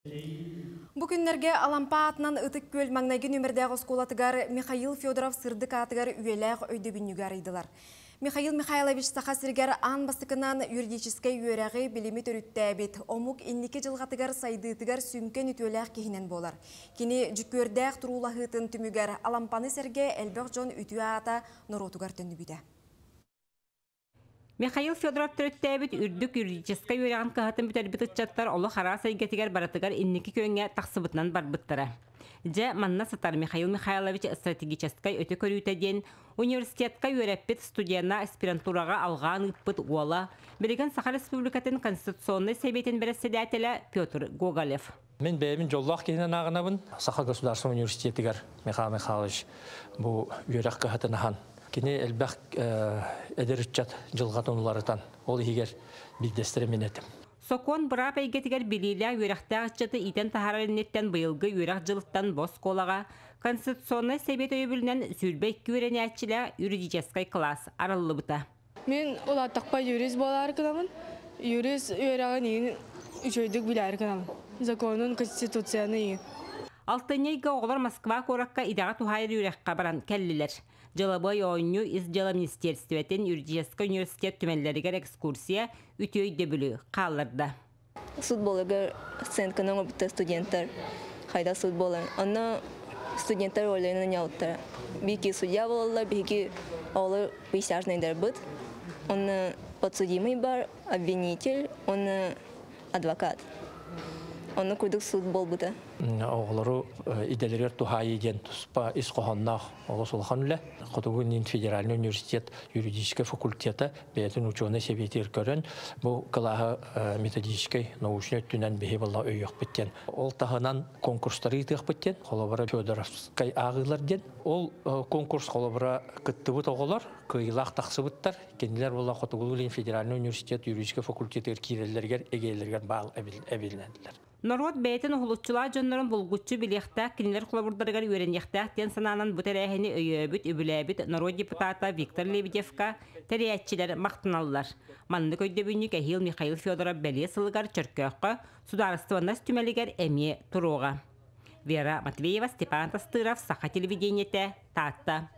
Бу күннерге Алампа атынан ытык көл маңнайгы нөмірдегі сколатыгар Михаил Федоров сырдык атыгар үйеләғ өйді бүнігар идылар. Михаил Михайлович сақасыргар ан бастықынан юридическай үйерәғі білімі төріттәбет. Омук иннеке жылғатыгар сайдытыгар сүмкен үтөләғ кейінен болар. Кені жүкөрдәғ тұрулағытын түмігар Алампаны сәрге әлбәқ жон үтуі ата нұротугар төнді бүді. Михаил Федоров төрөттәбит үрдүк юридическай үйрәгән кахатын бүтәрбит чаттар олы хара сайгатыгар баратыгар иннеке көнгә тақсыбытынан барбыттара. Же манна сатар Михаил Михайлович стратегическай өтө көрүтәден университетка үйрәппет студияна аспирантурага алган ыппыт уола Белгән Саха Республикатын Конституционный советин председателе Петр Гоголев. Мен бәймин жоллах кейінен ағынабын. Саха государственный университетігер Михаил Михайлович бұл үйрәк кахатын ахан. Кені әлбәқ әдірітчат жылға тонуларытан. Ол егер білдестірі менетім. Сокон бұрап әйгетігер білілі үйрәқтәғ чыты итен тахаралинеттен бұйылғы үйрәқ жылықтан бос қолаға Конституционный совет өйбілінен сүрбек көрені әтчілі юридическай класс аралылы бұта. Мен ол аттақпа юрист болар кынамын. Юрист үйрәғын ең үшөйдік білер кынамын. Законын, конституцияны ең. Алтынайга оғылар Москва коракка идаға тухайыр үйрәққа баран кәлілер. Жылабай ойну из жала министерстветін юридический университет түмәлләрігер экскурсия үтөйді бүлі қалырда. Суд болығыр сенткінің опыты студенттер қайда суд болар. Оны студенттер ойлайынан яуыттар. Бейкі судья болалар, бейкі олар присяжныйдар бұд. Оны подсудимый бар, обвинитель, оны адвокат. Оны күрдік суд бол бұда. Оғылары иделерер тухайы ден тұспа ис қоғаннақ оғы солған үлі. Қотығын Федеральный университет юридический факультеті бәйтін ученый себетер көрін. Бұл қылағы методический научный түнен бейі болла өйіқ біттен. Ол тағынан конкурстары итіқ біттен. Қолабыра Федоровскай ағылар ден. Ол конкурс қолабыра күтті бұт оғылар, көйлақ тақсы бұттар. Кенілер болла Қотығын Федеральный университет юридический факультетер кейлерлергер, егейлергер бағыл әбілінәділер. Народ бәйтін ұғылытчылар жонларын бұлғытчы білектәк, кенелер құлабырдарығар өренектәк тен сананан бұт әрәхіні өйөбіт, өбіләбіт народ депутата Виктор Лебедевка тәрәтчілер мақтыналылар. Манны көйді бүнік әхил Михаил Федоров бәле сылығар чөркөққа, сударыстыванас түмәлігер әме тұруға. Вера Матвеева, Степан Тастыров, Саха телевидениеті, Татта.